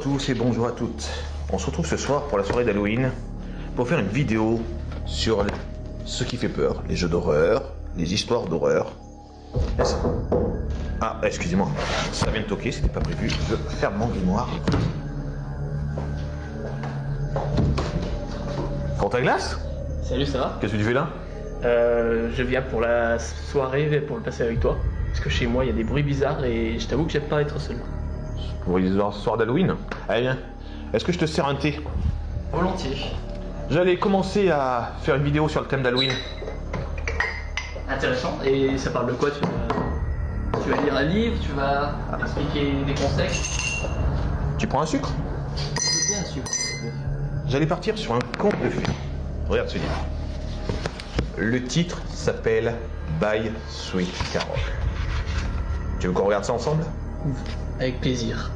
tous et bonjour à toutes. On se retrouve ce soir pour la soirée d'Halloween pour faire une vidéo sur ce qui fait peur, les jeux d'horreur, les histoires d'horreur. Ah, excusez-moi, ça vient de toquer, c'était pas prévu. Je ferme mon grimoire. Compte à glace? Salut, ça va? Qu'est-ce que tu fais là? Je viens pour la soirée, pour le passer avec toi. Parce que chez moi, il y a des bruits bizarres et je t'avoue que j'aime pas être seul. Pour les soirs d'Halloween? Allez, viens. Est-ce que je te sers un thé? Volontiers. J'allais commencer à faire une vidéo sur le thème d'Halloween. Intéressant. Et ça parle de quoi? Tu vas lire un livre? Tu vas expliquer des conseils? Tu prends un sucre? Je veux bien un sucre. J'allais partir sur un conte de fées. Regarde ce livre. Le titre s'appelle By Sweet Carol. Tu veux qu'on regarde ça ensemble? Avec plaisir.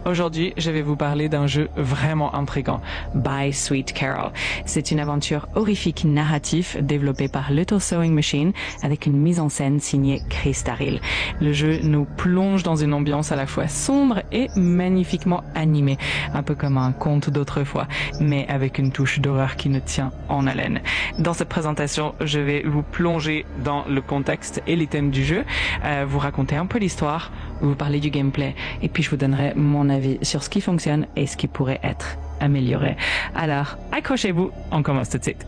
Aujourd'hui, je vais vous parler d'un jeu vraiment intriguant, By Sweet Carol. C'est une aventure horrifique narrative développée par Little Sewing Machine avec une mise en scène signée Chris Darrill. Le jeu nous plonge dans une ambiance à la fois sombre et magnifiquement animée, un peu comme un conte d'autrefois, mais avec une touche d'horreur qui nous tient en haleine. Dans cette présentation, je vais vous plonger dans le contexte et les thèmes du jeu, vous raconter un peu l'histoire, vous parler du gameplay, et puis je vous donnerai mon avis sur ce qui fonctionne et ce qui pourrait être amélioré. Alors, accrochez-vous, on commence tout de suite.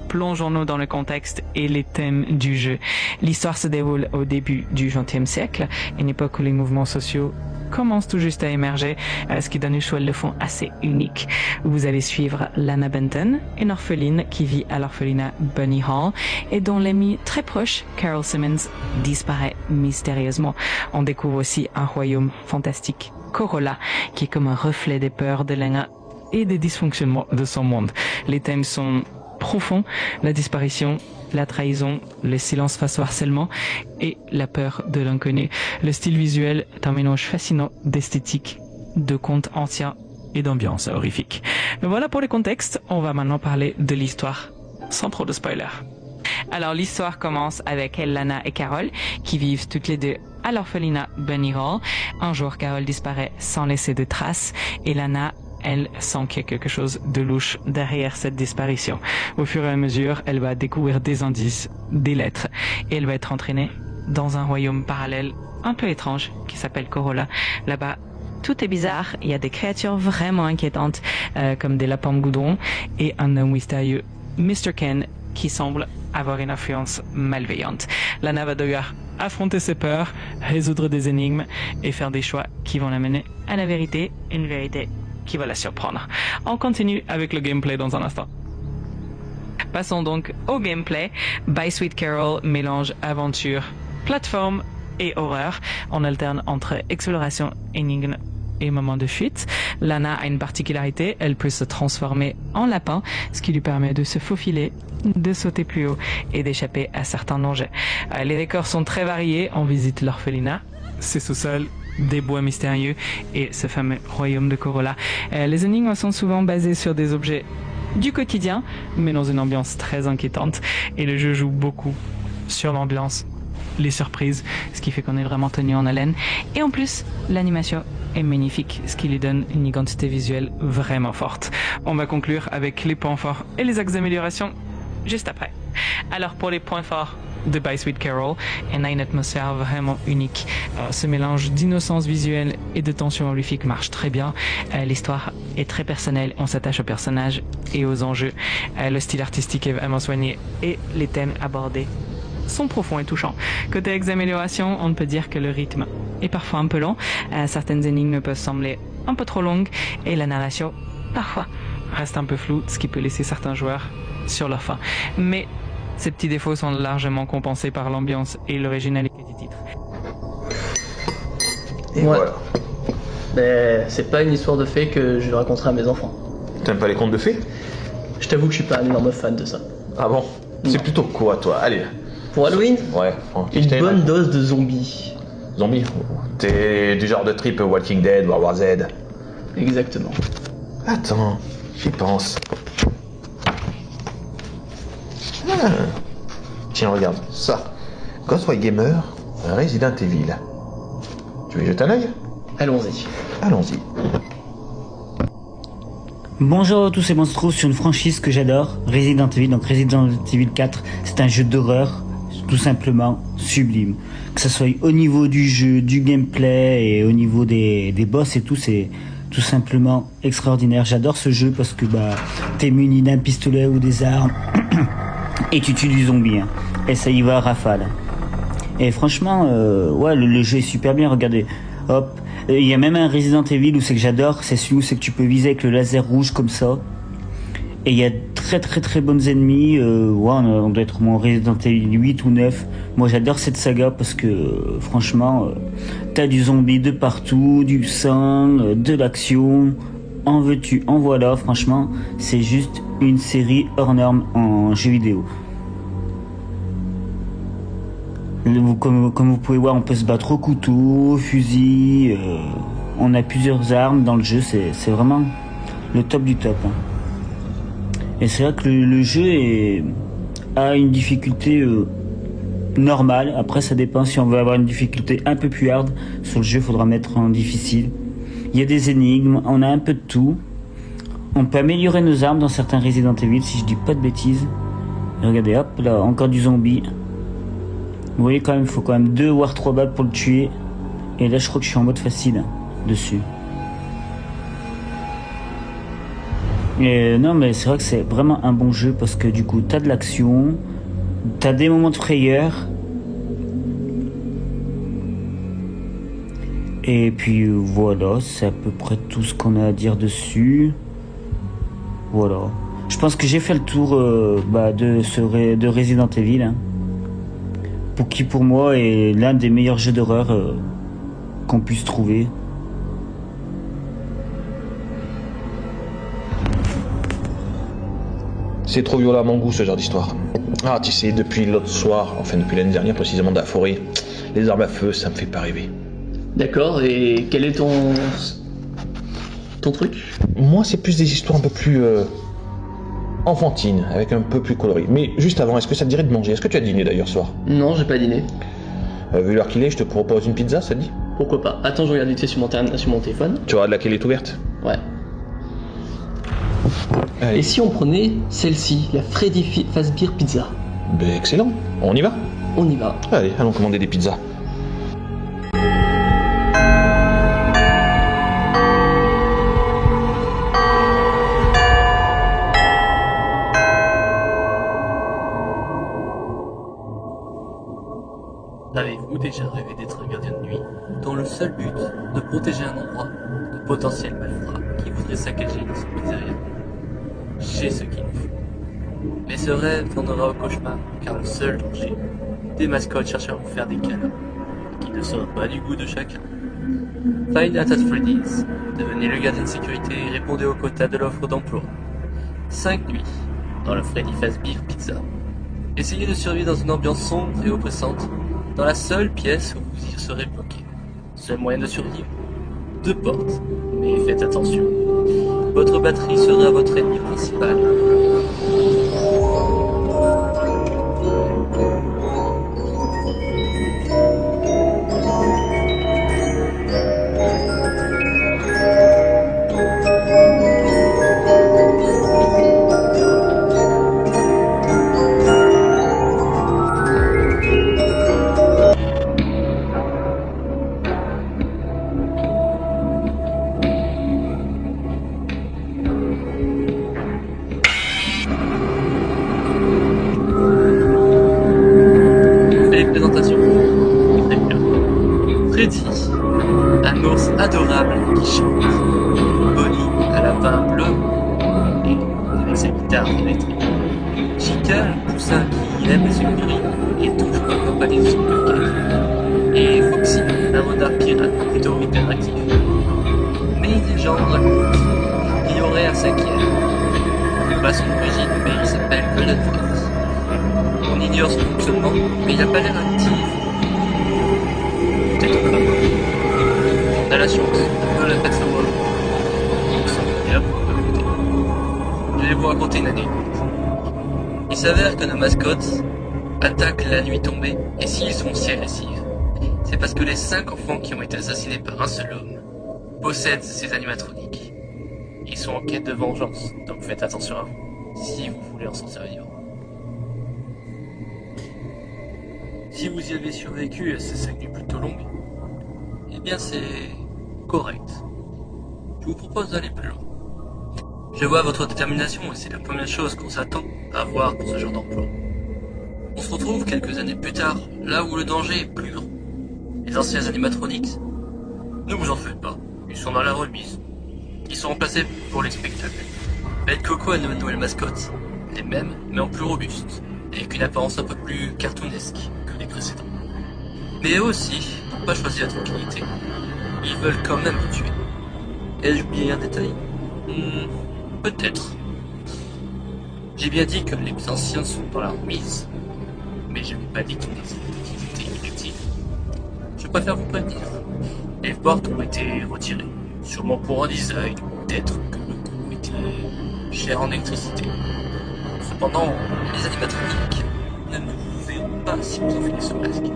Plongeons-nous dans le contexte et les thèmes du jeu. L'histoire se déroule au début du XXe siècle, une époque où les mouvements sociaux commencent tout juste à émerger, ce qui donne une choix de fond assez unique. Vous allez suivre Lana Benton, une orpheline qui vit à l'orphelinat Bunny Hall et dont l'ami très proche, Carol Simmons, disparaît mystérieusement. On découvre aussi un royaume fantastique, Corolla, qui est comme un reflet des peurs de Lana et des dysfonctionnements de son monde. Les thèmes sont profonds, la disparition, la trahison, le silence face au harcèlement et la peur de l'inconnu. Le style visuel est un mélange fascinant d'esthétique, de contes anciens et d'ambiance horrifique. Mais voilà pour le contexte, on va maintenant parler de l'histoire, sans trop de spoilers. Alors l'histoire commence avec Lana et Carol qui vivent toutes les deux à l'orphelinat Bunny Hall. Un jour, Carol disparaît sans laisser de traces et Lana, elle, sent qu'il y a quelque chose de louche derrière cette disparition. Au fur et à mesure, elle va découvrir des indices, des lettres, et elle va être entraînée dans un royaume parallèle un peu étrange qui s'appelle Corolla. Là-bas, tout est bizarre, il y a des créatures vraiment inquiétantes, comme des lapins de goudron, et un homme mystérieux, Mr. Ken, qui semble avoir une influence malveillante. Lana va devoir affronter ses peurs, résoudre des énigmes, et faire des choix qui vont l'amener à la vérité, une vérité qui va la surprendre. On continue avec le gameplay dans un instant. Passons donc au gameplay. By Sweet Carol mélange aventure, plateforme et horreur. On alterne entre exploration, énigme et moments de fuite. Lana a une particularité, elle peut se transformer en lapin, ce qui lui permet de se faufiler, de sauter plus haut et d'échapper à certains dangers. Les décors sont très variés, on visite l'orphelinat, ses sous-sols, des bois mystérieux et ce fameux royaume de Corolla. Les énigmes sont souvent basées sur des objets du quotidien, mais dans une ambiance très inquiétante. Et le jeu joue beaucoup sur l'ambiance, les surprises, ce qui fait qu'on est vraiment tenu en haleine. Et en plus, l'animation est magnifique, ce qui lui donne une identité visuelle vraiment forte. On va conclure avec les points forts et les axes d'amélioration juste après. Alors pour les points forts de By Sweet Carol, elle a une atmosphère vraiment unique. Ce mélange d'innocence visuelle et de tension horrifique marche très bien. L'histoire est très personnelle, on s'attache aux personnages et aux enjeux. Le style artistique est vraiment soigné et les thèmes abordés sont profonds et touchants. Côté ex-amélioration, on peut dire que le rythme est parfois un peu lent. Certaines énigmes peuvent sembler un peu trop longues et la narration, parfois, reste un peu floue, ce qui peut laisser certains joueurs sur leur faim. Mais ces petits défauts sont largement compensés par l'ambiance et l'originalité du titre. Et Ouais. voilà. Mais c'est pas une histoire de fées que je raconterai à mes enfants. T'aimes pas les contes de fées? Je t'avoue que je suis pas un énorme fan de ça. Ah bon? C'est plutôt quoi, toi? Allez. Pour Halloween, Ouais, une bonne dose de zombies. Zombie? T'es du genre de trip Walking Dead, World War Z? Exactement. Attends, j'y pense. Ah. Tiens, regarde, ça. Ghostwire Gamer, Resident Evil. Tu veux y jeter un œil? Allons-y. Allons-y. Bonjour à tous ces monstros sur une franchise que j'adore, Resident Evil. Donc Resident Evil 4, c'est un jeu d'horreur tout simplement sublime. Que ce soit au niveau du jeu, du gameplay et au niveau des boss et tout, c'est tout simplement extraordinaire. J'adore ce jeu parce que t'es muni d'un pistolet ou des armes et tu tues du zombie. Hein. Et ça y va à rafale. Et franchement, ouais, le jeu est super bien, regardez. Hop. Il y a même un Resident Evil où c'est que j'adore, c'est celui où c'est que tu peux viser avec le laser rouge comme ça. Et il y a très bonnes ennemis. Ouais, on doit être mon Resident Evil 8 ou 9. Moi j'adore cette saga parce que franchement, t'as du zombie de partout, du sang, de l'action. En veux-tu, en voilà. Franchement, c'est juste une série hors norme en jeu vidéo. Comme vous pouvez voir, on peut se battre au couteau, au fusil, on a plusieurs armes dans le jeu, c'est vraiment le top du top. Hein. Et c'est vrai que le jeu a une difficulté normale, après ça dépend si on veut avoir une difficulté un peu plus hard, sur le jeu il faudra mettre en difficile. Il y a des énigmes, on a un peu de tout. On peut améliorer nos armes dans certains Resident Evil si je dis pas de bêtises. Et regardez, hop là, encore du zombie. Vous voyez quand même, il faut quand même 2 voire 3 balles pour le tuer. Et là je crois que je suis en mode facile dessus. Et non mais c'est vrai que c'est vraiment un bon jeu parce que du coup t'as de l'action, t'as des moments de frayeur. Et puis voilà, c'est à peu près tout ce qu'on a à dire dessus. Voilà. Je pense que j'ai fait le tour de Resident Evil. Hein. Qui pour moi est l'un des meilleurs jeux d'horreur qu'on puisse trouver. C'est trop violent à mon goût ce genre d'histoire. Ah tu sais, depuis l'autre soir, enfin depuis l'année dernière précisément dans la forêt, les armes à feu ça me fait pas rêver. D'accord, et quel est ton truc? Moi c'est plus des histoires un peu plus enfantines, avec un peu plus colorées. Mais juste avant, est-ce que ça te dirait de manger? Est-ce que tu as dîné d'ailleurs ce soir? Non, j'ai pas dîné. Vu l'heure qu'il est, je te propose une pizza, ça te dit? Pourquoi pas? Attends, je regarde vite fait sur mon téléphone. Tu regardes laquelle est ouverte? Ouais. Allez. Et si on prenait celle-ci, la Freddy Fazbear Pizza? Ben excellent, on y va? On y va. Allez, allons commander des pizzas. Avez-vous déjà rêvé d'être un gardien de nuit dont le seul but de protéger un endroit de potentiels malfrats qui voudraient saccager notre pizzeria? J'ai ce qu'il nous faut. Mais ce rêve tournera au cauchemar car le seul danger, des mascottes cherchent à vous faire des câlins qui ne seront pas du goût de chacun. Five Nights at Freddy's, devenez le gardien de sécurité et répondez au quota de l'offre d'emploi. 5 nuits dans le Freddy Fazbear Pizza. Essayez de survivre dans une ambiance sombre et oppressante dans la seule pièce où vous y serez bloqué. Seul moyen de survivre, 2 portes, mais faites attention. Votre batterie sera votre ennemi principal. Freddy, un ours adorable qui chante. Bonnie, un lapin bleu et avec sa guitare électrique. Chica, un poussin qui aime les écuries et toujours accompagné de son coquette. Et Foxy, un renard pirate plutôt hyperactif. Mais une légende raconte qu'il y aurait un 5e. Pas son origine, mais il s'appelle Golden Fox. On ignore son fonctionnement, mais il n'a pas l'air actif. Peut-être pas. On a la chance de la faire savoir. Je vais vous raconter une anecdote. Il s'avère que nos mascottes attaquent la nuit tombée, et s'ils sont si agressifs, c'est parce que les 5 enfants qui ont été assassinés par un seul homme possèdent ces animatroniques. Ils sont en quête de vengeance, donc faites attention à vous, si vous voulez en sortir vivant. Si vous y avez survécu à ces 5 nuits plutôt longues, eh bien c'est correct. Je vous propose d'aller plus loin. Je vois votre détermination et c'est la première chose qu'on s'attend à voir pour ce genre d'emploi. On se retrouve quelques années plus tard, là où le danger est plus grand. Les anciens animatronics, ne vous en faites pas, ils sont dans la remise. Ils sont remplacés pour les spectacles. Belle Coco a de nouvelles mascottes, les mêmes mais en plus robustes, et avec une apparence un peu plus cartoonesque que les précédents. Mais eux aussi n'ont pas choisi la tranquillité. Ils veulent quand même vous tuer. Ai-je oublié un détail? Peut-être. J'ai bien dit que les anciens sont dans la remise, mais je n'ai pas dit qu'ils étaient inutiles. Je préfère vous prévenir. Les portes ont été retirées, sûrement pour un design, peut-être que le coût était cher en électricité. Cependant, les animatroniques ne vous verront pas si vous enfilez ce masque.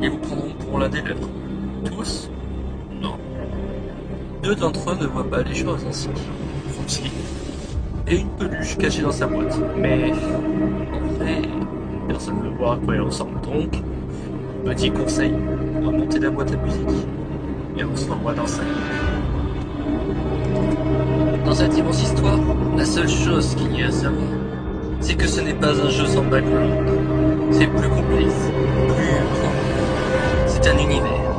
Ils vous prendront pour l'un des leurs. Tous? Non. 2 d'entre eux ne voient pas les choses ainsi. Foxy et une peluche cachée dans sa boîte. Mais en vrai, personne ne voit à quoi elle ressemble. Donc, petit conseil, remontez la boîte à musique. Et on se revoit dans 5. Dans cette immense histoire, la seule chose qu'il y a à savoir, c'est que ce n'est pas un jeu sans background. C'est plus complexe, plus grand. C'est un univers.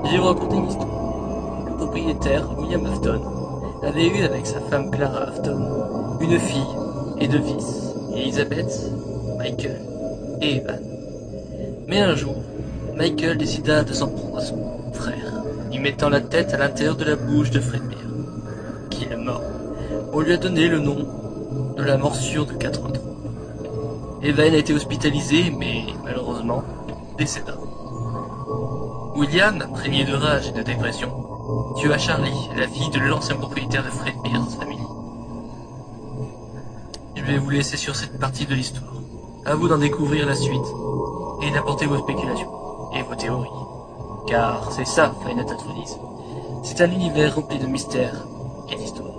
Je vais vous raconter une histoire. Le propriétaire, William Afton, avait eu avec sa femme Clara Afton une fille et 2 fils, Elizabeth, Michael et Evan. Mais un jour, Michael décida de s'en prendre à son frère, lui mettant la tête à l'intérieur de la bouche de Fredbear, qui est mort. On lui a donné le nom de la morsure de 83. Evan a été hospitalisé, mais malheureusement décéda. William, imprégné de rage et de dépression, tua Charlie, la fille de l'ancien propriétaire de Fredbear's Family. Je vais vous laisser sur cette partie de l'histoire. À vous d'en découvrir la suite et d'apporter vos spéculations et vos théories. Car c'est ça, Final Fantasy. C'est un univers rempli de mystères et d'histoires.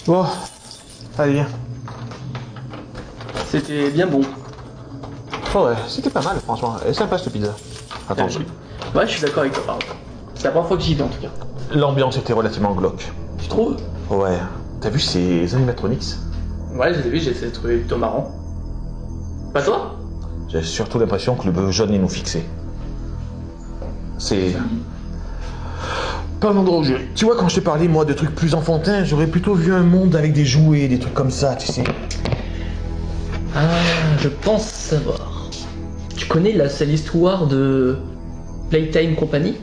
Bon, allez viens. C'était bien bon. Oh ouais, c'était pas mal franchement. Elle est sympa cette pizza. Attends, Ouais, je suis d'accord avec toi, par contre. C'est la première fois que j'y vais en tout cas. l'ambiance était relativement glauque. Tu trouves? Ouais. T'as vu ces animatronics? Ouais, je les ai vus, j'ai essayé de trouver plutôt marrant. Pas toi? J'ai surtout l'impression que le bœuf jaune est nous fixé. C'est... Pas l'endroit où je... Tu vois, quand je te parlais, moi, de trucs plus enfantins, j'aurais plutôt vu un monde avec des jouets, des trucs comme ça, tu sais. Ah, je pense savoir. Tu connais la seule histoire de Playtime Company?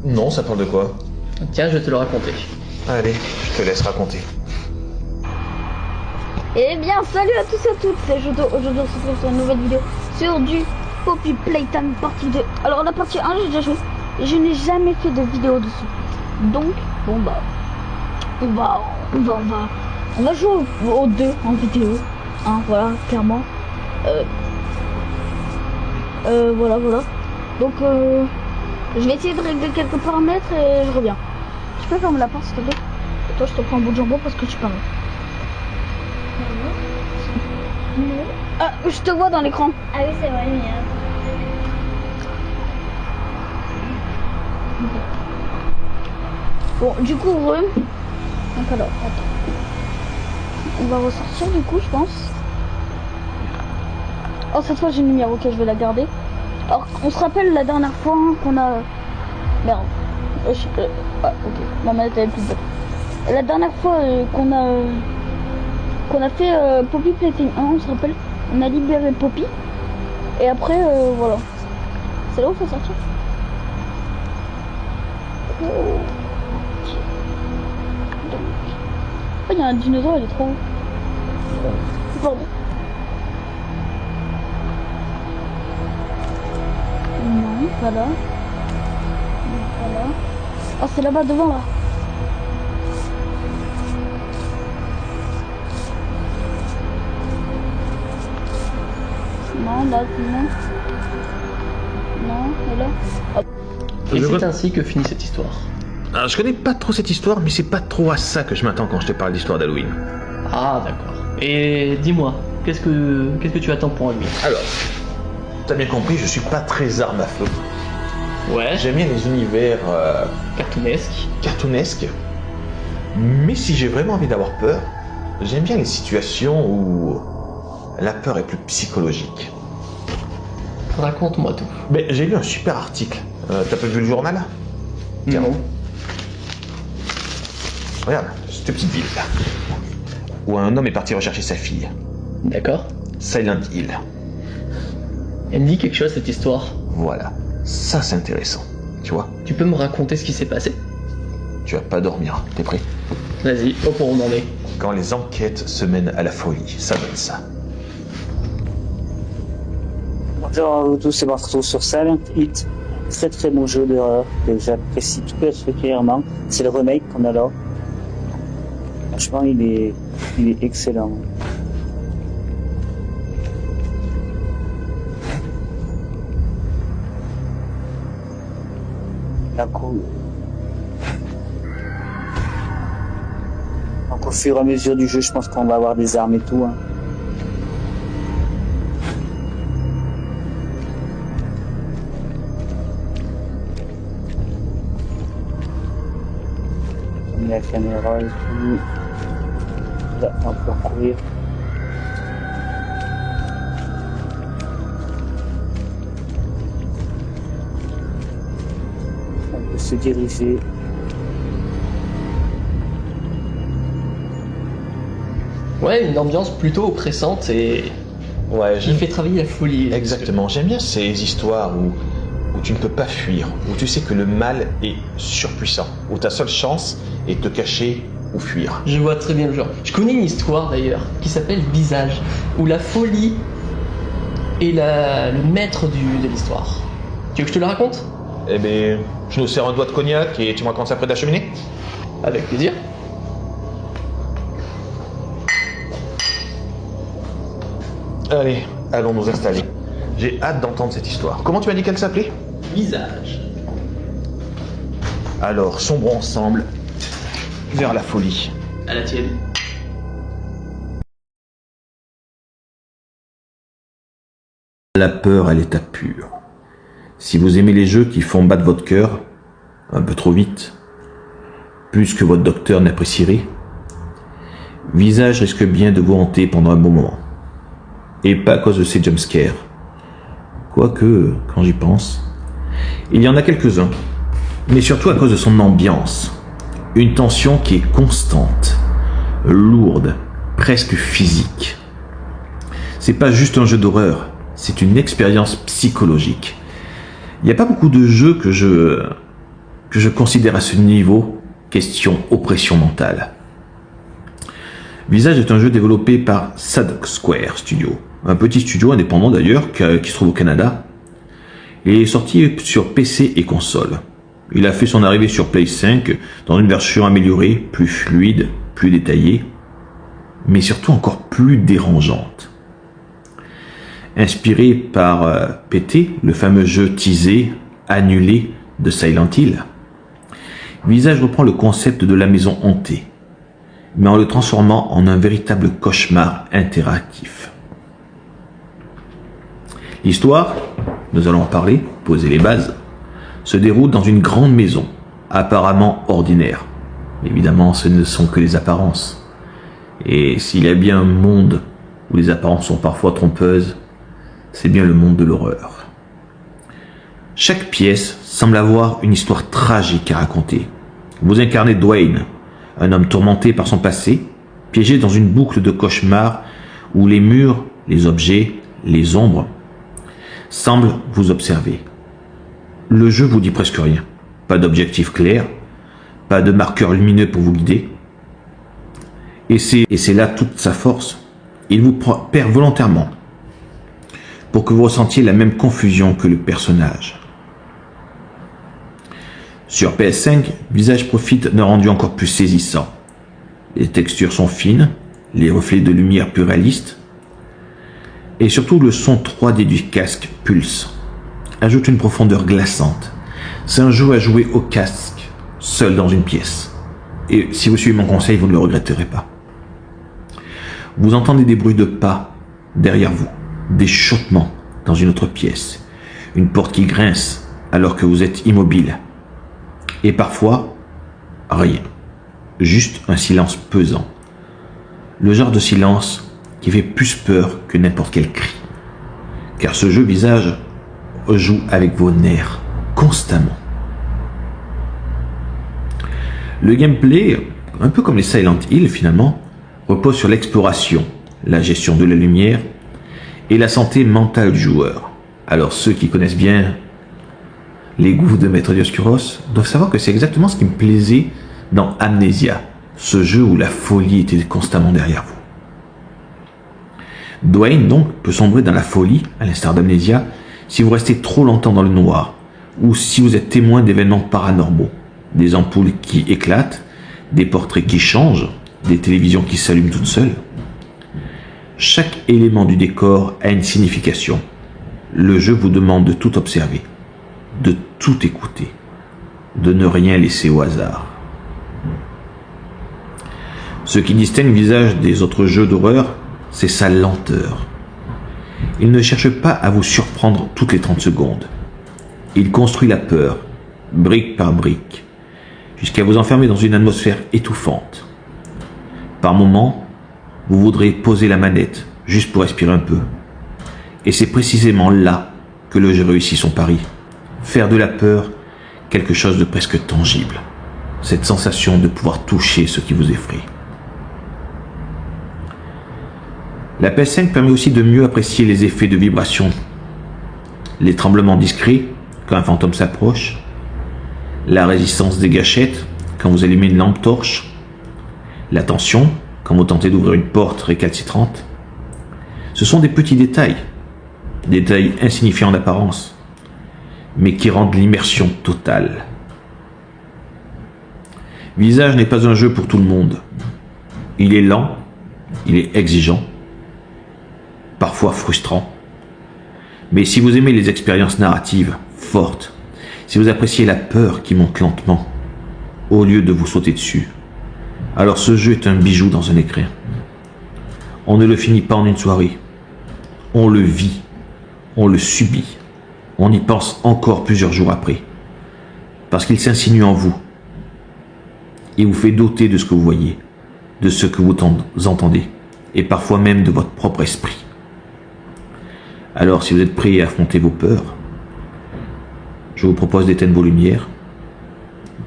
Non, ça parle de quoi? Tiens, je vais te le raconter. Allez, je te laisse raconter. Eh bien, salut à tous et à toutes, c'est Jodo. Aujourd'hui, on se retrouve sur une nouvelle vidéo sur du Poppy Playtime partie 2. Alors, la partie 1, j'ai déjà joué et je n'ai jamais fait de vidéo dessus. Donc, bon bah, on va jouer au 2 en vidéo. Hein, voilà, clairement. Voilà. Donc, je vais essayer de régler quelques paramètres et je reviens. Tu peux fermer la porte, s'il te plaît? Et toi, je te prends un bout de jambon parce que tu parles. Ah, je te vois dans l'écran. Ah oui, c'est vrai, merde. Bon, du coup, donc alors, attends. On va ressortir du coup, je pense. Oh, cette fois j'ai une lumière, ok, je vais la garder. Alors, on se rappelle la dernière fois qu'on a... Merde. Ah, ok, ma manette elle est plus bonne. La dernière fois qu'on a fait Poppy Playtime 1, on se rappelle, on a libéré Poppy. Et après, voilà. C'est là où il faut sortir. Oh. Oh, il y a un dinosaure, il est trop haut. Pardon. Non, voilà. Voilà. Oh, c'est là-bas devant, là. Non, là, non. Non, et là. Hop. Et c'est ainsi que finit cette histoire. Alors, je connais pas trop cette histoire, mais c'est pas trop à ça que je m'attends quand je te parle d'histoire d'Halloween. Ah, d'accord. Et dis-moi, qu'est-ce que tu attends pour Halloween? Alors, t'as bien compris, je suis pas très arme à feu. Ouais. J'aime bien les univers Cartoonesque. mais si j'ai vraiment envie d'avoir peur, j'aime bien les situations où la peur est plus psychologique. Raconte-moi tout. Mais j'ai lu un super article. T'as pas vu le journal? Tiens. Non. Regarde, cette petite ville là, où un homme est parti rechercher sa fille. D'accord. Silent Hill. Elle me dit quelque chose cette histoire. Voilà. Ça c'est intéressant. Tu vois? Tu peux me raconter ce qui s'est passé? Tu vas pas dormir. T'es prêt? Vas-y, au point où on en est. Quand les enquêtes se mènent à la folie, ça donne ça. Bonjour à vous tous, et on se retrouve sur Silent Hill. Très très bon jeu d'horreur que j'apprécie tout particulièrement. C'est le remake qu'on a là. Franchement, il est excellent. Donc au fur et à mesure du jeu, je pense qu'on va avoir des armes et tout. Hein. On met la caméra et tout. Là, on peut courir. On peut se diriger. Ouais, une ambiance plutôt oppressante et Ouais, qui fait travailler la folie. Exactement. J'aime bien ces histoires où tu ne peux pas fuir, où tu sais que le mal est surpuissant, où ta seule chance est de te cacher ou fuir. Je vois très bien le genre. Je connais une histoire d'ailleurs qui s'appelle Visage, où la folie est le maître de l'histoire. Tu veux que je te la raconte? Eh ben, je nous sers un doigt de cognac et tu me racontes ça près de la cheminée? Avec plaisir. Allez, allons nous installer. J'ai hâte d'entendre cette histoire. Comment tu m'as dit qu'elle s'appelait? Visage. Alors, sombrons ensemble vers la folie. À la tienne. La peur à l'état pur. Si vous aimez les jeux qui font battre votre cœur, un peu trop vite, plus que votre docteur n'apprécierait, Visage risque bien de vous hanter pendant un bon moment. Et pas à cause de ces jumpscares. Quoique, quand j'y pense, il y en a quelques-uns, mais surtout à cause de son ambiance. Une tension qui est constante, lourde, presque physique. C'est pas juste un jeu d'horreur, c'est une expérience psychologique. Il n'y a pas beaucoup de jeux que je considère à ce niveau, question oppression mentale. Visage est un jeu développé par Sad Square Studio, un petit studio indépendant d'ailleurs qui se trouve au Canada. Il est sorti sur PC et console. Il a fait son arrivée sur Play 5 dans une version améliorée, plus fluide, plus détaillée, mais surtout encore plus dérangeante. Inspiré par PT, le fameux jeu teasé, annulé de Silent Hill, Visage reprend le concept de la maison hantée, mais en le transformant en un véritable cauchemar interactif. L'histoire, nous allons en parler, poser les bases, se déroule dans une grande maison, apparemment ordinaire. Évidemment, ce ne sont que les apparences. Et s'il y a bien un monde où les apparences sont parfois trompeuses, c'est bien le monde de l'horreur. Chaque pièce semble avoir une histoire tragique à raconter. Vous incarnez Dwayne, un homme tourmenté par son passé, piégé dans une boucle de cauchemars où les murs, les objets, les ombres semblent vous observer. Le jeu vous dit presque rien. Pas d'objectif clair, pas de marqueur lumineux pour vous guider. Et c'est là toute sa force. Il vous perd volontairement pour que vous ressentiez la même confusion que le personnage. Sur PS5, Visage profite d'un rendu encore plus saisissant. Les textures sont fines, les reflets de lumière plus réalistes. Et surtout, le son 3D du casque pulse ajoute une profondeur glaçante. C'est un jeu à jouer au casque, seul dans une pièce. Et si vous suivez mon conseil, vous ne le regretterez pas. Vous entendez des bruits de pas derrière vous, des chuchotements dans une autre pièce, une porte qui grince alors que vous êtes immobile. Et parfois, rien. Juste un silence pesant. Le genre de silence qui fait plus peur que n'importe quel cri. Car ce jeu Visage joue avec vos nerfs constamment. Le gameplay, un peu comme les Silent Hill finalement, repose sur l'exploration, la gestion de la lumière et la santé mentale du joueur. Alors ceux qui connaissent bien les goûts de Maître Dioscuros doivent savoir que c'est exactement ce qui me plaisait dans Amnesia, ce jeu où la folie était constamment derrière vous. Dwayne donc peut sombrer dans la folie, à l'instar d'Amnesia, si vous restez trop longtemps dans le noir, ou si vous êtes témoin d'événements paranormaux, des ampoules qui éclatent, des portraits qui changent, des télévisions qui s'allument toutes seules. Chaque élément du décor a une signification. Le jeu vous demande de tout observer, de tout écouter, de ne rien laisser au hasard. Ce qui distingue Visage des autres jeux d'horreur, c'est sa lenteur. Il ne cherche pas à vous surprendre toutes les 30 secondes. Il construit la peur, brique par brique, jusqu'à vous enfermer dans une atmosphère étouffante. Par moments, vous voudrez poser la manette, juste pour respirer un peu. Et c'est précisément là que le jeu réussit son pari. Faire de la peur quelque chose de presque tangible. Cette sensation de pouvoir toucher ce qui vous effraie. La PS5 permet aussi de mieux apprécier les effets de vibration, les tremblements discrets quand un fantôme s'approche, la résistance des gâchettes quand vous allumez une lampe torche, la tension quand vous tentez d'ouvrir une porte récalcitrante. Ce sont des petits détails insignifiants d'apparence, mais qui rendent l'immersion totale. Visage n'est pas un jeu pour tout le monde. Il est lent, il est exigeant, parfois frustrant. Mais si vous aimez les expériences narratives fortes, si vous appréciez la peur qui monte lentement, au lieu de vous sauter dessus, alors ce jeu est un bijou dans un écrin. On ne le finit pas en une soirée. On le vit, on le subit, on y pense encore plusieurs jours après. Parce qu'il s'insinue en vous. Il vous fait douter de ce que vous voyez, de ce que vous entendez, et parfois même de votre propre esprit. Alors, si vous êtes prêt à affronter vos peurs, je vous propose d'éteindre vos lumières,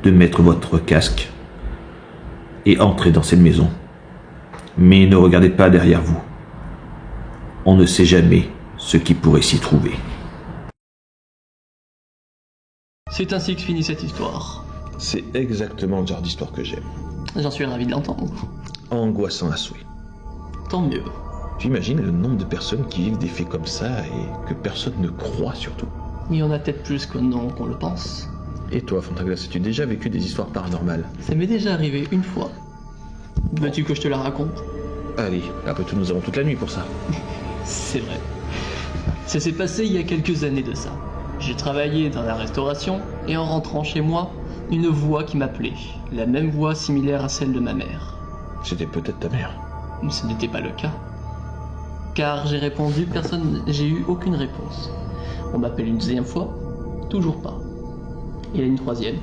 de mettre votre casque et entrer dans cette maison. Mais ne regardez pas derrière vous. On ne sait jamais ce qui pourrait s'y trouver. C'est ainsi que finit cette histoire. C'est exactement le genre d'histoire que j'aime. J'en suis ravi de l'entendre. Angoissant à souhait. Tant mieux. Tu imagines le nombre de personnes qui vivent des faits comme ça et que personne ne croit surtout. Il y en a peut-être plus qu'on le pense. Et toi, Fantaglas, as-tu déjà vécu des histoires paranormales? Ça m'est déjà arrivé une fois. Veux-tu que je te la raconte? Allez, après tout, nous avons toute la nuit pour ça. C'est vrai. Ça s'est passé il y a quelques années de ça. J'ai travaillé dans la restauration et en rentrant chez moi, une voix qui m'appelait. La même voix similaire à celle de ma mère. C'était peut-être ta mère. Ce n'était pas le cas. Car j'ai répondu, j'ai eu aucune réponse. On m'appelle une deuxième fois, toujours pas. Et une troisième,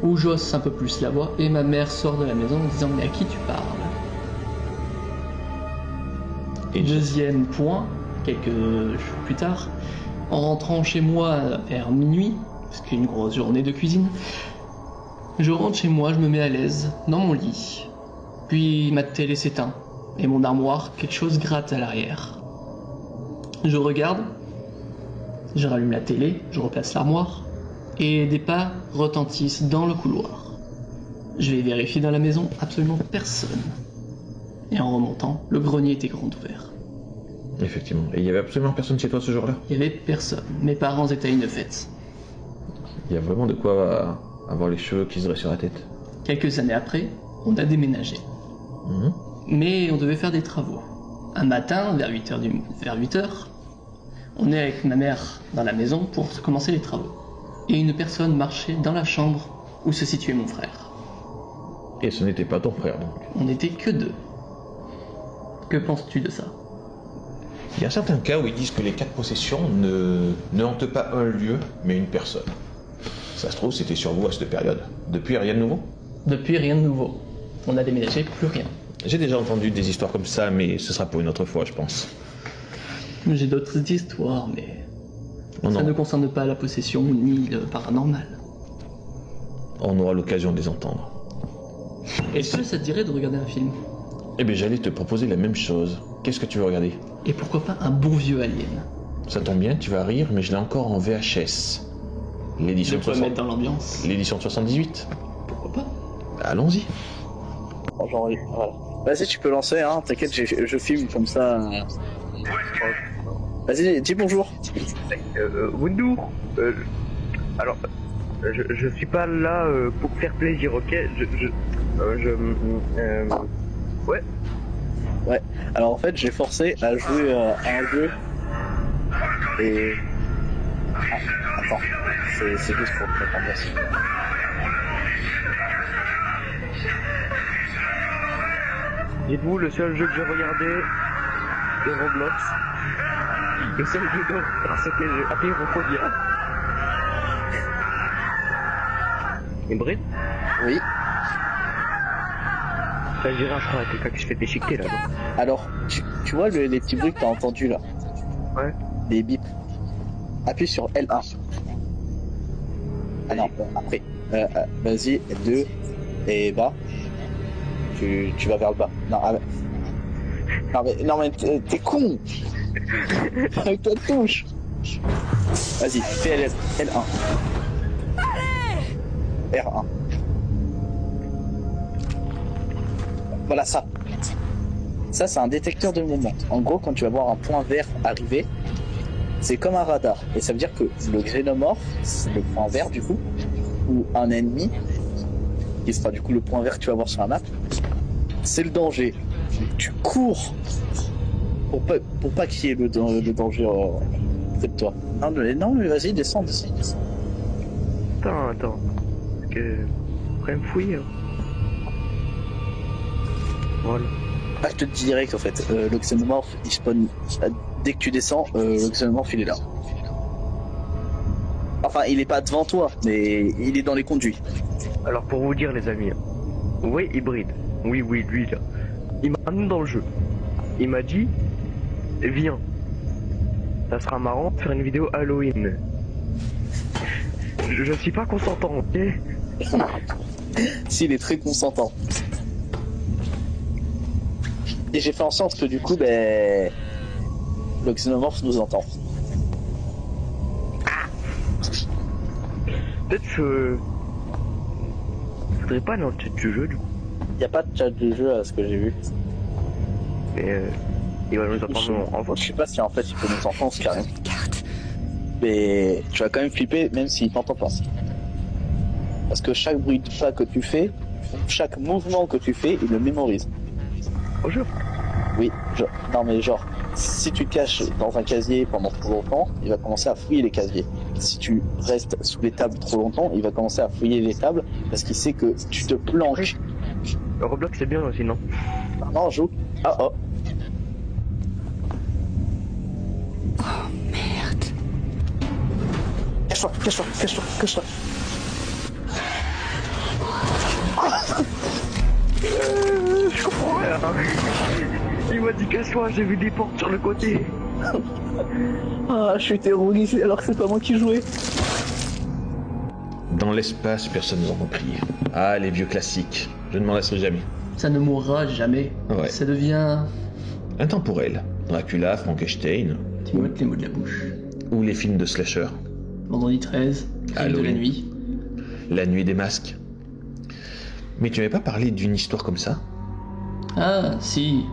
où j'ose un peu plus la voix, et ma mère sort de la maison en disant « Mais à qui tu parles ?» Et deuxième point, quelques jours plus tard, en rentrant chez moi vers minuit, parce qu'il y a une grosse journée de cuisine, je rentre chez moi, je me mets à l'aise, dans mon lit. Puis ma télé s'éteint, et mon armoire, quelque chose gratte à l'arrière. Je regarde, je rallume la télé, je replace l'armoire, et des pas retentissent dans le couloir. Je vais vérifier dans la maison, absolument personne. Et en remontant, le grenier était grand ouvert. Effectivement. Et il y avait absolument personne chez toi ce jour-là? Il y avait personne. Mes parents étaient à une fête. Il y a vraiment de quoi avoir les cheveux qui se dressent sur la tête. Quelques années après, on a déménagé. Mais on devait faire des travaux. un matin, vers 8 heures, on est avec ma mère dans la maison pour commencer les travaux. Et une personne marchait dans la chambre où se situait mon frère. Et ce n'était pas ton frère, donc. On n'était que deux. Que penses-tu de ça? Il y a certains cas où ils disent que les 4 possessions ne hantent pas un lieu, mais une personne. Ça se trouve, c'était sur vous à cette période. Depuis, rien de nouveau? Depuis, rien de nouveau. On a déménagé, plus rien. J'ai déjà entendu des histoires comme ça, mais ce sera pour une autre fois, je pense. J'ai d'autres histoires, mais Oh ça non. ne concerne pas la possession ni le paranormal. On aura l'occasion de les entendre. Est-ce que ça te dirait de regarder un film? Eh bien, j'allais te proposer la même chose. Qu'est-ce que tu veux regarder? Et pourquoi pas un bon vieux Alien? Ça tombe bien, tu vas rire, mais je l'ai encore en VHS. Je L'édition peux me mettre dans l'ambiance. L'édition de 78. Pourquoi pas? Allons-y. Genre, voilà. Vas-y, tu peux lancer, hein. T'inquiète, je filme comme ça. Vas-y, dis bonjour. Wundu, alors, je suis pas là pour faire plaisir, ok? Ouais. Ouais. Alors en fait, j'ai forcé à jouer à un jeu. Et. Ah, attends. C'est juste pour te mettre en place. Dites-vous, le seul jeu que j'ai regardé est Roblox. Le seul jeu parce que j'ai appelé Rocodia. Hybride? Oui. Ça dirait, je crois, à quelqu'un qui se fait déchiqueter là-bas. Alors, tu vois les petits bruits que t'as entendus là? Ouais. Les bips. Appuie sur L1. Ah non, après. Vas-y, L2 et bas. Tu vas vers le bas. Non, non mais t'es con. Avec ta touche. Vas-y, fais L1. R1. Voilà ça. Ça, c'est un détecteur de mouvement. En gros, quand tu vas voir un point vert arriver, c'est comme un radar. Et ça veut dire que le xénomorphe, c'est le point vert du coup, ou un ennemi, qui sera du coup le point vert que tu vas voir sur la map, c'est le danger. Tu cours pour pas qu'il y ait le danger près de toi. Non, mais vas-y, descends. Attends. Parce que. Après me fouiller. Hein. Voilà. Ah, je te dis direct en fait, le xénomorphe il spawn dès que tu descends, le xénomorphe il est là. Enfin, il est pas devant toi, mais il est dans les conduits. Alors pour vous dire les amis, oui hybride, oui lui là, il m'a amené dans le jeu. Il m'a dit, viens, ça sera marrant de faire une vidéo Halloween. Je suis pas consentant, ok? S'il est très consentant. Et j'ai fait en sorte que du coup, le xénomorphe nous entend. Peut-être que faudrait pas dans le chat du jeu du coup. Y a pas de chat de jeu à ce que j'ai vu. Mais il va nous entendre en voix. Je sais pas si en fait il peut nous entendre carrément. Mais tu vas quand même flipper même s'il t'entend pas. Parce que chaque bruit de pas que tu fais, chaque mouvement que tu fais, il le mémorise. Au jeu. Oui, non mais genre, si tu te caches dans un casier pendant trop longtemps, il va commencer à fouiller les casiers. Si tu restes sous les tables trop longtemps, il va commencer à fouiller les tables parce qu'il sait que tu te planques. Roblox c'est bien aussi, non? Non, joue. Ah oh. Oh merde. Cache-toi. Je comprends rien. Il m'a dit casse-toi, j'ai vu des portes sur le côté. Ah, je suis terrorisé alors que c'est pas moi qui jouais. Dans l'espace, personne n'a compris. Ah, les vieux classiques. Je ne m'en lasserai jamais. Ça ne mourra jamais. Ouais. Ça devient... Intemporel. Dracula, Frankenstein, Tu me ôtes les mots de la bouche. ou les films de slasher. Vendredi 13, Crime de la Halloween. nuit. La nuit des masques. Mais tu m'avais pas parlé d'une histoire comme ça? Ah, si.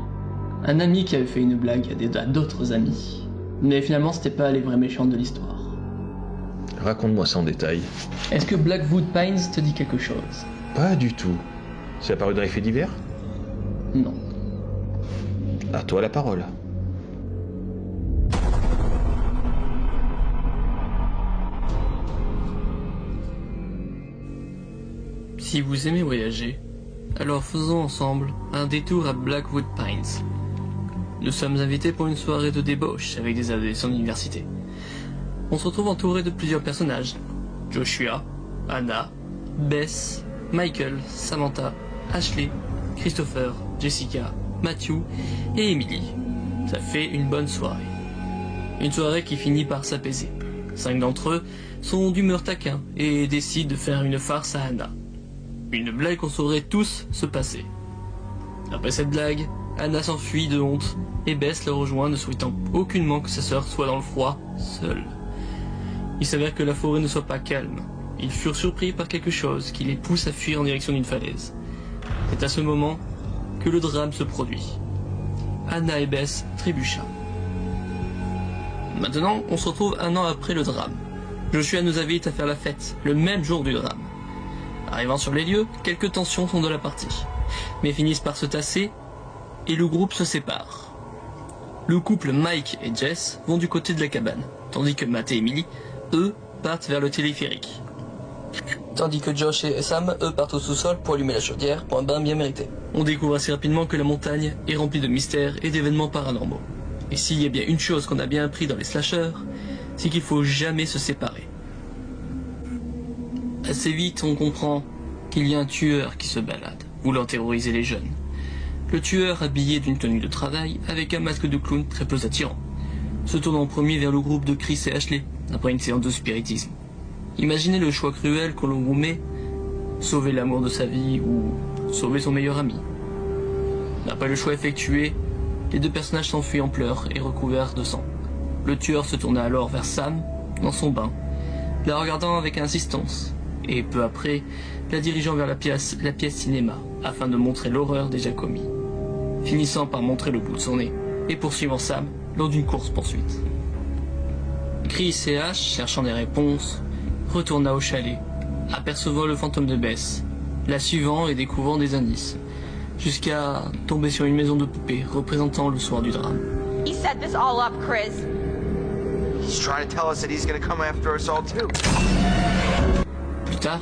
Un ami qui avait fait une blague à d'autres amis. Mais finalement, c'était pas les vrais méchants de l'histoire. Raconte-moi ça en détail. Est-ce que Blackwood Pines te dit quelque chose? Pas du tout. C'est apparu dans les faits divers? Non. À toi la parole. Si vous aimez voyager, alors faisons ensemble un détour à Blackwood Pines. Nous sommes invités pour une soirée de débauche avec des adolescents d'université. On se retrouve entouré de plusieurs personnages. Joshua, Anna, Bess, Michael, Samantha, Ashley, Christopher, Jessica, Matthew et Emily. Ça fait une bonne soirée. Une soirée qui finit par s'apaiser. 5 d'entre eux sont d'humeur taquin et décident de faire une farce à Anna. Une blague qu'on saurait tous se passer. Après cette blague, Anna s'enfuit de honte et Bess la rejoint ne souhaitant aucunement que sa sœur soit dans le froid, seule. Il s'avère que la forêt ne soit pas calme. Ils furent surpris par quelque chose qui les pousse à fuir en direction d'une falaise. C'est à ce moment que le drame se produit. Anna et Bess trébuchent. Maintenant, on se retrouve 1 an après le drame. Joshua nous invite à faire la fête, le même jour du drame. Arrivant sur les lieux, quelques tensions sont de la partie, mais finissent par se tasser et le groupe se sépare. Le couple Mike et Jess vont du côté de la cabane, tandis que Matt et Emily, eux, partent vers le téléphérique. Tandis que Josh et Sam, eux, partent au sous-sol pour allumer la chaudière pour un bain bien mérité. On découvre assez rapidement que la montagne est remplie de mystères et d'événements paranormaux. Et s'il y a bien une chose qu'on a bien appris dans les slashers, c'est qu'il faut jamais se séparer. Assez vite, on comprend qu'il y a un tueur qui se balade, voulant terroriser les jeunes. Le tueur habillé d'une tenue de travail avec un masque de clown très peu attirant, se tourne en premier vers le groupe de Chris et Ashley, après une séance de spiritisme. Imaginez le choix cruel qu'on vous met, sauver l'amour de sa vie ou sauver son meilleur ami. Après le choix effectué, les 2 personnages s'enfuient en pleurs et recouverts de sang. Le tueur se tourna alors vers Sam, dans son bain, la regardant avec insistance, et peu après, la dirigeant vers la pièce cinéma, afin de montrer l'horreur déjà commis, finissant par montrer le bout de son nez, et poursuivant Sam lors d'une course-poursuite. Chris et Ash, cherchant des réponses, retourna au chalet, apercevant le fantôme de Bess, la suivant et découvrant des indices, jusqu'à tomber sur une maison de poupée représentant le soir du drame. He set this all up, Chris. He's trying to tell us that he's gonna come after us all too. Plus tard,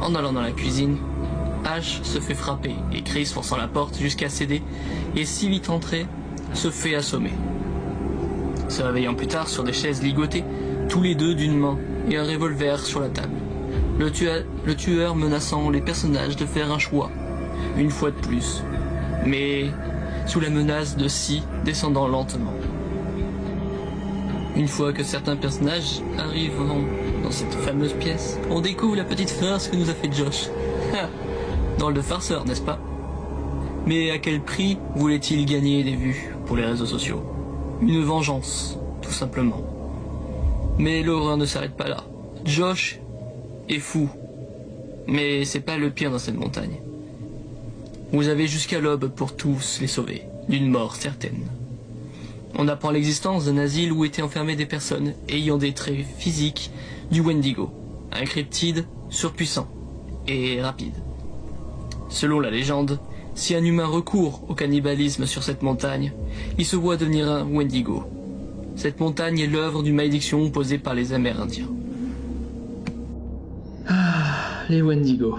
en allant dans la cuisine, Ash se fait frapper et Chris, forçant la porte jusqu'à céder et si vite entré, se fait assommer. Se réveillant plus tard sur des chaises ligotées, tous les deux d'une main et un revolver sur la table. Le tueur menaçant les personnages de faire un choix, une fois de plus, mais sous la menace de scie descendant lentement. Une fois que certains personnages arrivent dans cette fameuse pièce, on découvre la petite farce que nous a fait Josh. Dans le farceur, n'est-ce pas? Mais à quel prix voulait-il gagner des vues pour les réseaux sociaux? Une vengeance, tout simplement. Mais l'horreur ne s'arrête pas là. Josh est fou. Mais c'est pas le pire dans cette montagne. Vous avez jusqu'à l'aube pour tous les sauver, d'une mort certaine. On apprend l'existence d'un asile où étaient enfermées des personnes ayant des traits physiques du Wendigo, un cryptide surpuissant et rapide. Selon la légende, si un humain recourt au cannibalisme sur cette montagne, il se voit devenir un Wendigo. Cette montagne est l'œuvre d'une malédiction posée par les Amérindiens. Ah, les Wendigo,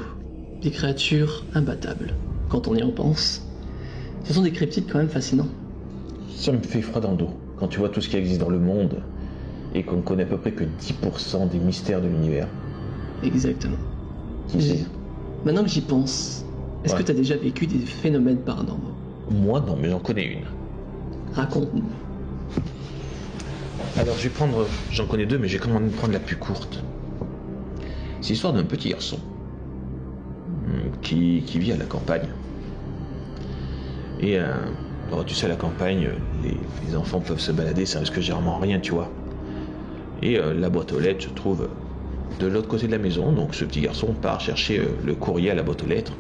des créatures imbattables. Quand on y en pense, ce sont des cryptides quand même fascinants. Ça me fait froid dans le dos quand tu vois tout ce qui existe dans le monde et qu'on connaît à peu près que 10% des mystères de l'univers. Exactement. Qui sait? Maintenant que j'y pense, est-ce que tu as déjà vécu des phénomènes paranormaux? Moi non, mais j'en connais une. Raconte-nous. Alors j'en connais 2, mais j'ai quand même prendre la plus courte. C'est l'histoire d'un petit garçon qui vit à la campagne. Et alors, tu sais, à la campagne, les enfants peuvent se balader, ça risque généralement rien, tu vois. Et la boîte aux lettres se trouve de l'autre côté de la maison, donc ce petit garçon part chercher le courrier à la boîte aux lettres.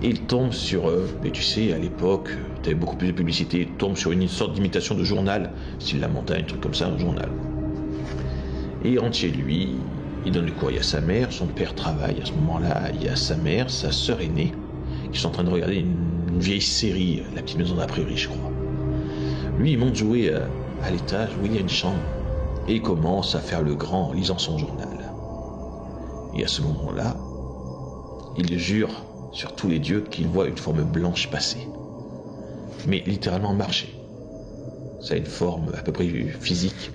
Et il tombe sur, mais tu sais, à l'époque, tu avais beaucoup plus de publicité, il tombe sur une sorte d'imitation de journal, style La Montagne, un truc comme ça, un journal. Et il rentre chez lui, il donne le courrier à sa mère, son père travaille à ce moment-là, il y a sa mère, sa sœur aînée, qui sont en train de regarder une vieille série, La Petite Maison de la Prairie, je crois. Lui, il monte jouer à l'étage où il y a une chambre et il commence à faire le grand en lisant son journal. Et à ce moment-là, il jure sur tous les dieux qu'il voit une forme blanche passer. Mais littéralement marcher. Ça a une forme à peu près physique.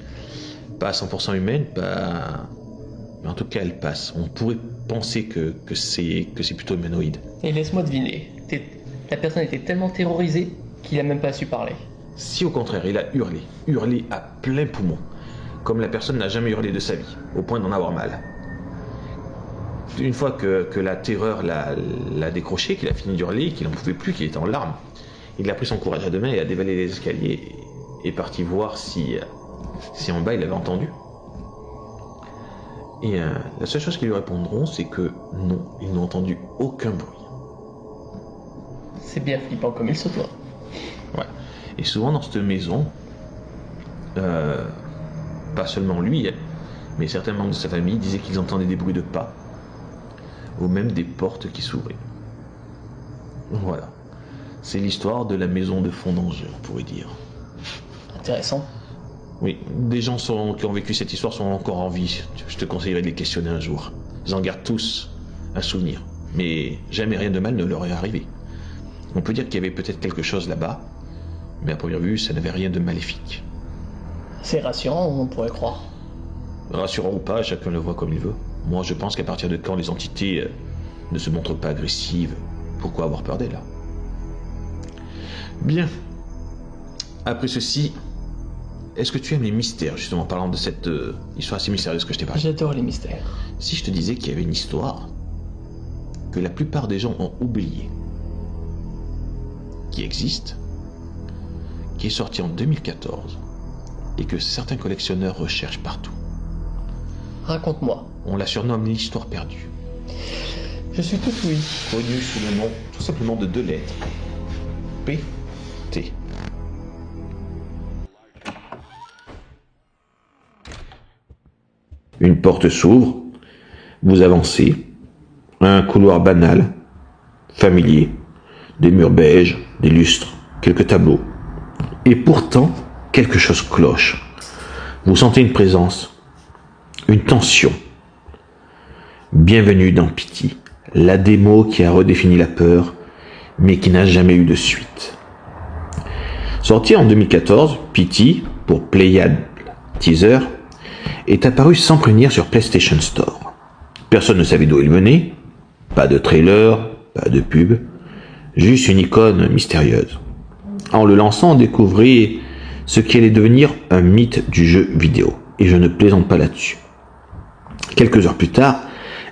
Pas à 100% humaine, mais en tout cas elle passe. On pourrait penser que c'est plutôt humanoïde. Et laisse-moi deviner, la personne était tellement terrorisée qu'il a même pas su parler. Si au contraire il a hurlé à plein poumon, comme la personne n'a jamais hurlé de sa vie, au point d'en avoir mal. Une fois que la terreur l'a décroché, qu'il a fini d'hurler, qu'il n'en pouvait plus, qu'il était en larmes, il a pris son courage à deux mains et a dévalé les escaliers et est parti voir si en bas il avait entendu. Et la seule chose qu'ils lui répondront, c'est que non, ils n'ont entendu aucun bruit. C'est bien flippant comme il se doit. Ouais. Et souvent dans cette maison, pas seulement lui, mais certains membres de sa famille disaient qu'ils entendaient des bruits de pas, ou même des portes qui s'ouvraient. Voilà. C'est l'histoire de la maison de Fondangeux, on pourrait dire. Intéressant. Oui, des gens qui ont vécu cette histoire sont encore en vie. Je te conseillerais de les questionner un jour. Ils en gardent tous un souvenir. Mais jamais rien de mal ne leur est arrivé. On peut dire qu'il y avait peut-être quelque chose là-bas, mais à première vue, ça n'avait rien de maléfique. C'est rassurant, on pourrait croire. Rassurant ou pas, chacun le voit comme il veut. Moi, je pense qu'à partir de quand les entités ne se montrent pas agressives, pourquoi avoir peur d'elles? Bien. Après ceci, est-ce que tu aimes les mystères, justement, parlant de cette histoire assez mystérieuse que je t'ai parlé? J'adore les mystères. Si je te disais qu'il y avait une histoire que la plupart des gens ont oubliée, qui existe, qui est sortie en 2014, et que certains collectionneurs recherchent partout. Raconte-moi. On la surnomme l'histoire perdue. Je suis tout oui. Connue sous le nom, tout simplement, de deux lettres. P.T. Une porte s'ouvre, vous avancez, un couloir banal, familier, des murs beiges, des lustres, quelques tableaux. Et pourtant, quelque chose cloche. Vous sentez une présence, une tension. Bienvenue dans Pity, la démo qui a redéfini la peur, mais qui n'a jamais eu de suite. Sorti en 2014, Pity, pour Playable Teaser, est apparu sans prévenir sur PlayStation Store. Personne ne savait d'où il venait, pas de trailer, pas de pub, juste une icône mystérieuse. En le lançant, on découvrit ce qui allait devenir un mythe du jeu vidéo, et je ne plaisante pas là-dessus. Quelques heures plus tard,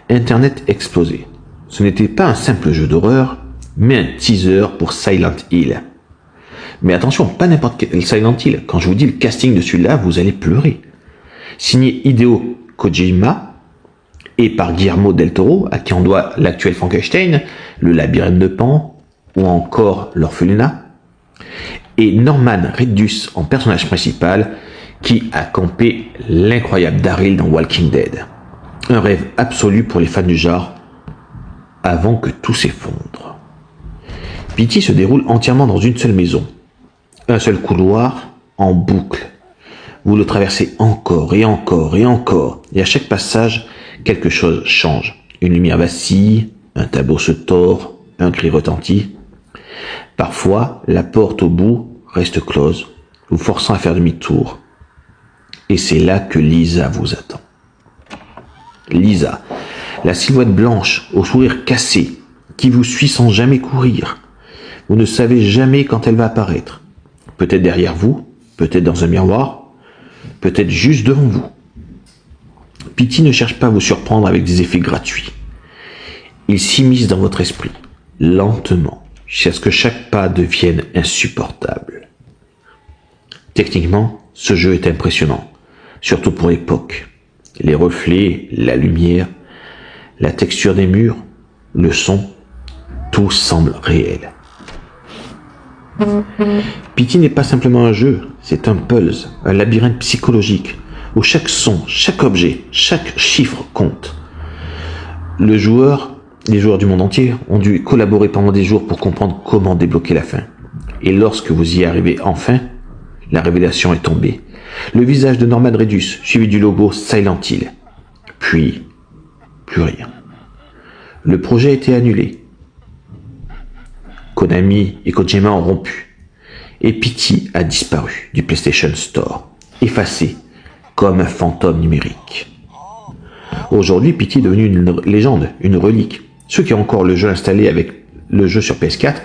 Internet explosait. Ce n'était pas un simple jeu d'horreur, mais un teaser pour Silent Hill. Mais attention, pas n'importe quel Silent Hill. Quand je vous dis le casting de celui-là, vous allez pleurer. Signé Hideo Kojima et par Guillermo del Toro, à qui on doit l'actuel Frankenstein, le labyrinthe de Pan ou encore l'orphelinat, et Norman Reedus en personnage principal qui a campé l'incroyable Daryl dans Walking Dead. Un rêve absolu pour les fans du genre avant que tout s'effondre. Pity se déroule entièrement dans une seule maison. Un seul couloir en boucle. Vous le traversez encore et encore et encore. Et à chaque passage, quelque chose change. Une lumière vacille, un tableau se tord, un cri retentit. Parfois, la porte au bout reste close, vous forçant à faire demi-tour. Et c'est là que Lisa vous attend. Lisa, la silhouette blanche au sourire cassé, qui vous suit sans jamais courir. Vous ne savez jamais quand elle va apparaître. Peut-être derrière vous, peut-être dans un miroir, peut-être juste devant vous. Pity ne cherche pas à vous surprendre avec des effets gratuits. Il s'immisce dans votre esprit, lentement, jusqu'à ce que chaque pas devienne insupportable. Techniquement, ce jeu est impressionnant, surtout pour l'époque. Les reflets, la lumière, la texture des murs, le son, tout semble réel. Pity n'est pas simplement un jeu, c'est un puzzle, un labyrinthe psychologique, où chaque son, chaque objet, chaque chiffre compte. Le joueur Les joueurs du monde entier ont dû collaborer pendant des jours pour comprendre comment débloquer la fin. Et lorsque vous y arrivez enfin, la révélation est tombée. Le visage de Norman Reedus, suivi du logo Silent Hill. Puis, plus rien. Le projet a été annulé. Konami et Kojima ont rompu. Et Pity a disparu du PlayStation Store, effacé comme un fantôme numérique. Aujourd'hui, Pity est devenu une légende, une relique. Ceux qui ont encore le jeu installé avec le jeu sur PS4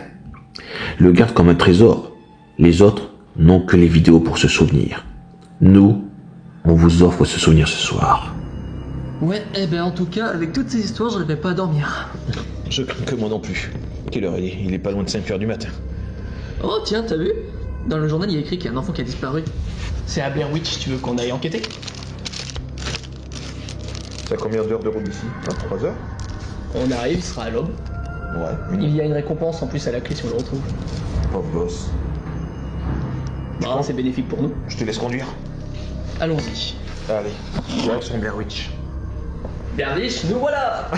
le gardent comme un trésor. Les autres n'ont que les vidéos pour se souvenir. Nous, on vous offre ce souvenir ce soir. Ouais, en tout cas, avec toutes ces histoires, je n'arriverai pas à dormir. Je crains que moi non plus. Quelle heure il est pas loin de 5h du matin. Oh tiens, t'as vu? Dans le journal, il y a écrit qu'il y a un enfant qui a disparu. C'est à Blair Witch, tu veux qu'on aille enquêter? C'est à combien d'heures de route d'ici? 3 heures? On arrive, il sera à l'aube. Ouais. Il y a une récompense en plus à la clé si on le retrouve. Pauvre gosse. Ah, c'est bénéfique pour nous. Je te laisse conduire. Allons-y. Allez, direction Blair Witch. Blair Witch, nous voilà!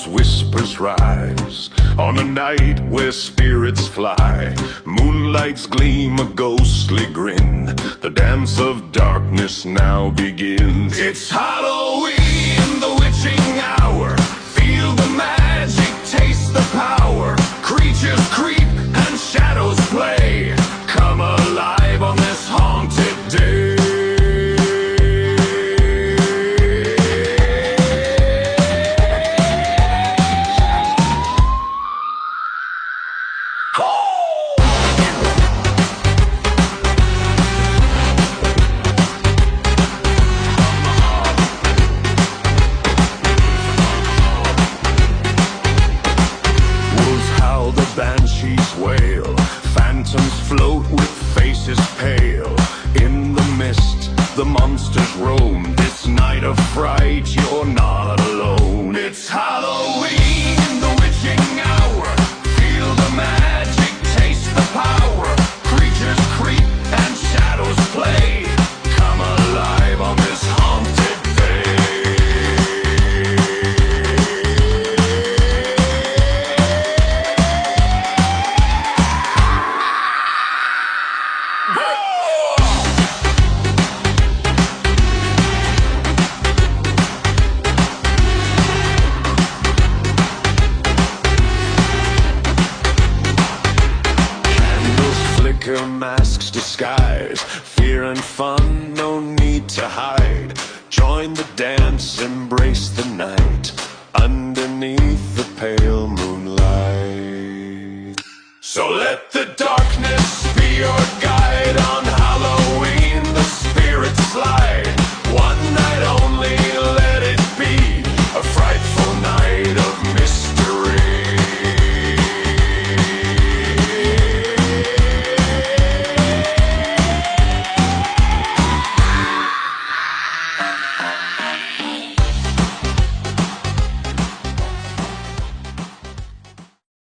whispers rise on a night where spirits fly. Moonlight's gleam, a ghostly grin. The dance of darkness now begins. It's Halloween, the witching hour. Feel the magic, taste the power. Creatures creep and shadows play. Come alive on this haunted day. skies. Fear and fun, no need to hide. Join the dance, embrace the night, underneath the pale moonlight. So let the darkness be your